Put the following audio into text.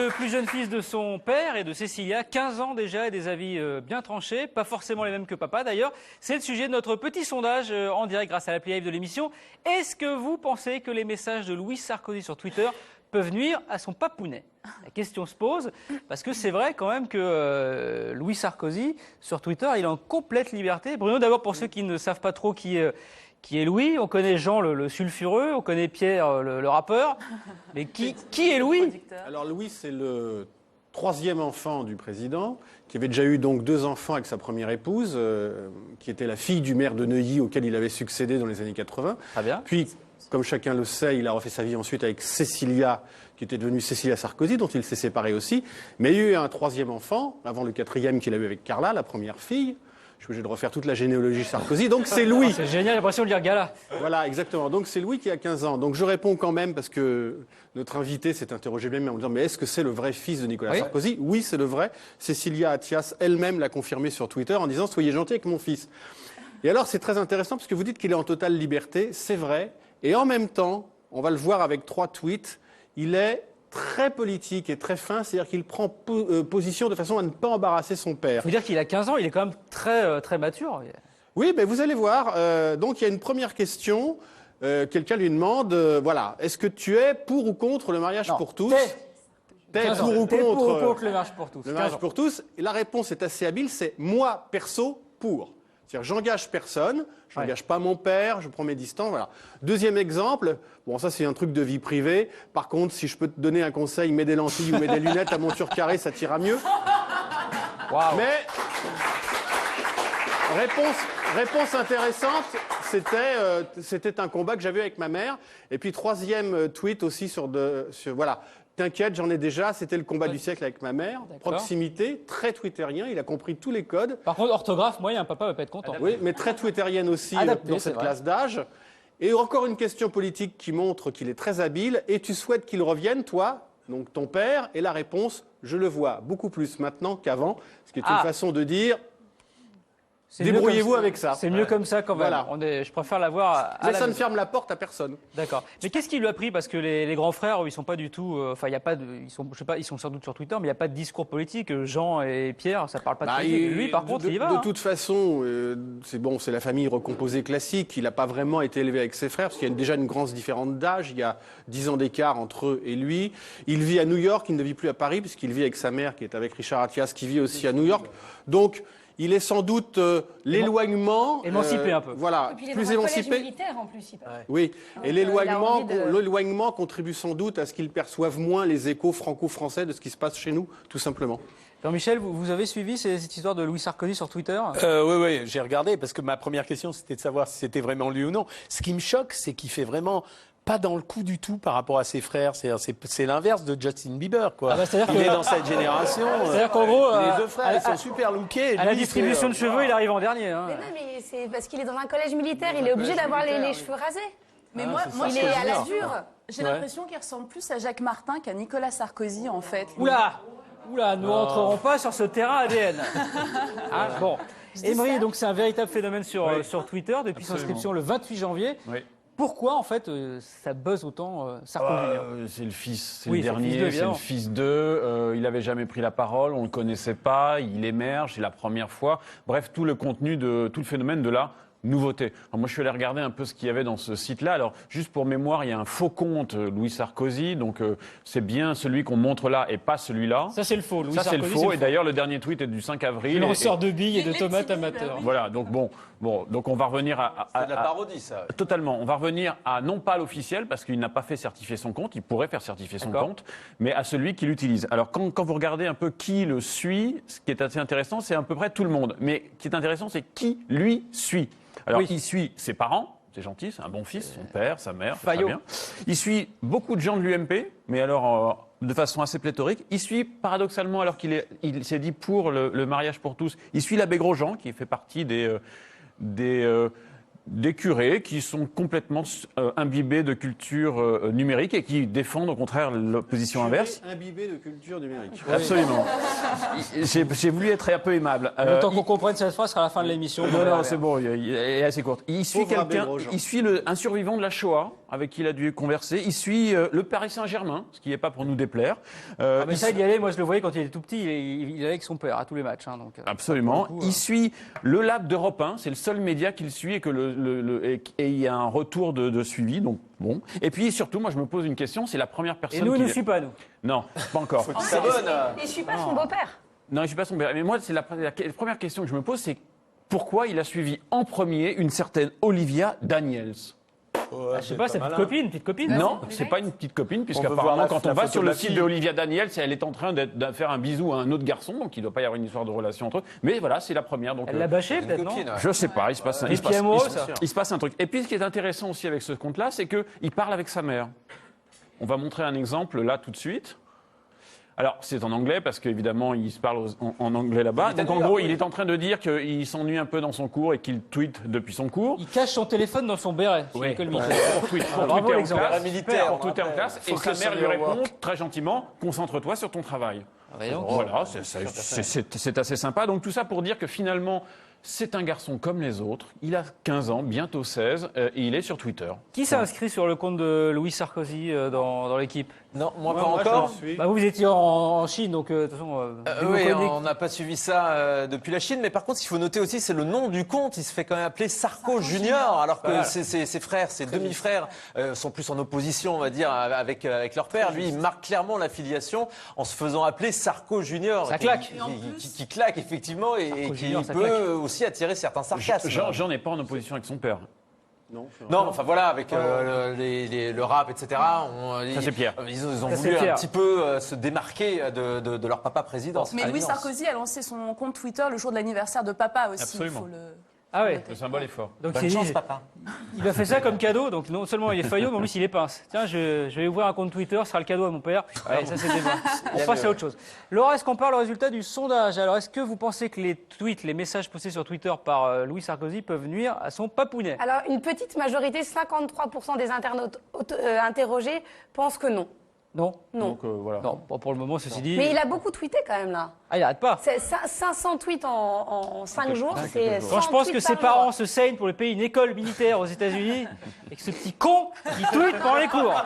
le plus jeune fils de son père et de Cécilia, 15 ans déjà et des avis bien tranchés, pas forcément les mêmes que papa d'ailleurs. C'est le sujet de notre petit sondage en direct grâce à l'appli live de l'émission. Est-ce que vous pensez que les messages de Louis Sarkozy sur Twitter peuvent nuire à son papounet? La question se pose parce que c'est vrai quand même que Louis Sarkozy sur Twitter, il est en complète liberté. Bruno, d'abord pour ceux qui ne savent pas trop qui est Louis, on connaît Jean le sulfureux, on connaît Pierre le rappeur, mais qui est Louis? Alors Louis, c'est le troisième enfant du président, qui avait déjà eu donc 2 enfants avec sa première épouse, qui était la fille du maire de Neuilly auquel il avait succédé dans les années 80. Très bien. Puis, comme chacun le sait, il a refait sa vie ensuite avec Cécilia, qui était devenue Cécilia Sarkozy, dont il s'est séparé aussi. Mais il y a eu un 3e enfant, avant le 4e qu'il a eu avec Carla, la première fille. Je suis obligé de refaire toute la généalogie Sarkozy. Donc c'est Louis. C'est génial, j'ai l'impression de lire Gala. Voilà, exactement. Donc c'est Louis qui a 15 ans. Donc je réponds quand même parce que notre invité s'est interrogé lui-même en me disant mais est-ce que c'est le vrai fils de Nicolas Sarkozy? Oui, c'est le vrai. Cécilia Attias elle-même l'a confirmé sur Twitter en disant soyez gentil avec mon fils. Et alors c'est très intéressant parce que vous dites qu'il est en totale liberté. C'est vrai. Et en même temps, on va le voir avec 3 tweets, il est très politique et très fin, c'est-à-dire qu'il prend position de façon à ne pas embarrasser son père. Il faut dire qu'il a 15 ans, il est quand même très mature. Oui, mais vous allez voir. Donc il y a une première question. Quelqu'un lui demande, voilà, est-ce que tu es pour ou contre le mariage pour tous? T'es pour ou contre le mariage pour tous. Le mariage pour tous. Et la réponse est assez habile, c'est moi, perso, pour. C'est-à-dire, j'engage personne, je n'engage pas mon père, je prends mes distances, voilà. Deuxième exemple, bon, ça c'est un truc de vie privée. Par contre, si je peux te donner un conseil, mets des lentilles ou mets des lunettes à monture carrée, ça t'ira mieux. Wow. Mais, réponse intéressante, c'était un combat que j'avais avec ma mère. Et puis, 3e tweet aussi voilà. T'inquiète, j'en ai déjà, c'était le combat du siècle avec ma mère. Proximité, très twittérien, il a compris tous les codes. Par contre, orthographe, moyen, papa va pas être content. Oui, mais très twittérienne aussi dans cette classe d'âge. Et encore une question politique qui montre qu'il est très habile. Et tu souhaites qu'il revienne, toi, donc ton père? Et la réponse, je le vois beaucoup plus maintenant qu'avant. Ce qui est une façon de dire... Débrouillez-vous avec ça. C'est mieux comme ça quand même. Voilà. Je préfère l'avoir mais ça ne ferme la porte à personne. D'accord. Mais qu'est-ce qui lui a pris? Parce que les grands frères, ils sont pas du tout. Enfin, il y a pas de. Ils sont, je sais pas, ils sont sans doute sur Twitter, mais il n'y a pas de discours politique. Jean et Pierre, ça parle pas de politique. Lui, par contre, il y va. De toute façon, c'est la famille recomposée classique. Il n'a pas vraiment été élevé avec ses frères, parce qu'il y a déjà une grande différence d'âge. Il y a 10 ans d'écart entre eux et lui. Il vit à New York, il ne vit plus à Paris, puisqu'il vit avec sa mère, qui est avec Richard Attias, qui vit aussi à New York. Donc, il est sans doute l'éloignement... Émancipé un peu. Voilà, et puis il est plus dans un émancipé. collège militaire en plus. Oui, et l'éloignement de... contribue sans doute à ce qu'ils perçoivent moins les échos franco-français de ce qui se passe chez nous, tout simplement. Jean-Michel, vous avez suivi cette histoire de Louis Sarkozy sur Twitter? Oui, j'ai regardé, parce que ma première question, c'était de savoir si c'était vraiment lui ou non. Ce qui me choque, c'est qu'il fait vraiment... pas dans le coup du tout par rapport à ses frères. C'est l'inverse de Justin Bieber, quoi. Il est dans cette génération. C'est-à-dire qu'en gros, les 2 frères, ils sont super lookés. À la distribution de cheveux, il arrive en dernier. Mais non, mais c'est parce qu'il est dans un collège militaire, il est obligé d'avoir les cheveux rasés. Mais moi il est à la dure. J'ai l'impression qu'il ressemble plus à Jacques Martin qu'à Nicolas Sarkozy, en fait. Oula, nous rentrerons pas sur ce terrain ADN. Bon, Emery, donc c'est un véritable phénomène sur Twitter depuis son inscription le 28 janvier. Oui. Pourquoi, en fait, ça buzz autant Sarkozy? C'est le fils, c'est le dernier, c'est le fils d'eux. Il n'avait jamais pris la parole, on ne le connaissait pas, il émerge, c'est la première fois. Bref, tout le contenu, tout le phénomène de la nouveauté. Alors moi, je suis allé regarder un peu ce qu'il y avait dans ce site-là. Alors, juste pour mémoire, il y a un faux compte Louis Sarkozy. Donc, c'est bien celui qu'on montre là et pas celui-là. Ça, c'est le faux. Louis Sarkozy, c'est le faux. Et d'ailleurs, le dernier tweet est du 5 avril. Le lanceur de billes et de tomates amateurs. Voilà. Donc, donc on va revenir c'est de la parodie, ça. Totalement. On va revenir à, non pas l'officiel, parce qu'il n'a pas fait certifier son compte. Il pourrait faire certifier son compte, mais à celui qui l'utilise. Alors, quand vous regardez un peu qui le suit, ce qui est assez intéressant, c'est à peu près tout le monde. Mais ce qui est intéressant, c'est qui lui suit. Alors, il suit ses parents, c'est gentil, c'est un bon fils, son père, sa mère, c'est très bien. Il suit beaucoup de gens de l'UMP, mais alors de façon assez pléthorique. Il suit, paradoxalement, alors qu'il s'est dit pour le mariage pour tous, il suit l'abbé Grosjean, qui fait partie des des curés qui sont complètement imbibés de culture numérique et qui défendent au contraire l'opposition inverse. Imbibé de culture numérique. Absolument. J'ai voulu être un peu aimable. Autant qu'on comprenne cette phrase à la fin de l'émission. Non, c'est bon, elle est assez courte. Il suit un survivant de la Shoah avec qui il a dû converser. Il suit le Paris Saint-Germain, ce qui n'est pas pour nous déplaire. Mais ça, il y allait, moi je le voyais quand il était tout petit, il allait avec son père à tous les matchs. Donc, absolument. Il suit le Lab d'Europe 1, c'est le seul média qu'il suit et il y a un retour de suivi. Donc, bon. Et puis surtout, moi je me pose une question, c'est la première personne. Et nous, il ne suit pas, nous. Non, pas encore. Il ne suit pas son beau-père. Non, je ne suis pas son père. Mais moi, c'est la première question que je me pose, c'est pourquoi il a suivi en premier une certaine Olivia Daniels. Je sais pas, c'est une petite copine. Non, c'est pas une petite copine, puisqu'apparemment, quand on va sur le site de Olivia Daniels, elle est en train de faire un bisou à un autre garçon, donc il ne doit pas y avoir une histoire de relation entre eux. Mais voilà, c'est la première. Donc, elle l'a bâché, peut-être, non? Je sais pas, il se passe un truc. Et puis, ce qui est intéressant aussi avec ce compte-là, c'est qu'il parle avec sa mère. On va montrer un exemple là tout de suite. Alors, c'est en anglais parce qu'évidemment, il se parle en anglais là-bas. Donc, en gros, il est en train de dire qu'il s'ennuie un peu dans son cours et qu'il tweete depuis son cours. Il cache son téléphone dans son béret. Oui, pour tweeter en classe. Et sa mère lui répond très gentiment, concentre-toi sur ton travail. Voilà, c'est assez sympa. Donc, tout ça pour dire que finalement, c'est un garçon comme les autres. Il a 15 ans, bientôt 16, et il est sur Twitter. Qui s'est inscrit sur le compte de Louis Sarkozy dans l'équipe? Non, moi pas encore. Vous étiez en Chine, donc de toute façon. Oui, on n'a pas suivi ça depuis la Chine. Mais par contre, ce qu'il faut noter aussi, c'est le nom du compte. Il se fait quand même appeler Sarko Junior, alors que ses frères, ses demi-frères sont plus en opposition, on va dire, avec leur père. Lui, il marque clairement l'affiliation en se faisant appeler Sarko Junior. Ça claque. Qui claque, effectivement, et qui peut aussi attirer certains sarcasmes. J'en ai pas en opposition avec son père. Non, enfin voilà, avec le rap, etc. Ça, c'est Pierre. Ils ont voulu un petit peu se démarquer de leur papa président. Mais Louis Sarkozy a lancé son compte Twitter le jour de l'anniversaire de papa aussi. Absolument. Ah ouais. Le symbole est fort. Donc Bonne chance, papa. Il a fait ça comme cadeau, donc non seulement il est faillot, mais en plus il est pince. Tiens, je vais ouvrir un compte Twitter, ce sera le cadeau à mon père. Ouais, ça c'est débat. On passe à autre chose. Laura, est-ce qu'on parle au résultat du sondage? Alors, est-ce que vous pensez que les tweets, les messages postés sur Twitter par Louis Sarkozy peuvent nuire à son papounet? Alors, une petite majorité, 53% des internautes interrogés pensent que non. Non. Non. Donc voilà. Non, bon, pour le moment, ceci dit. Mais il a beaucoup tweeté quand même là. Ah, il n'arrête pas. C'est 500 tweets en 5 jours. C'est Quand je pense que ses parents se saignent pour le payer une école militaire aux États-Unis et que ce petit con, il tweet pendant les cours.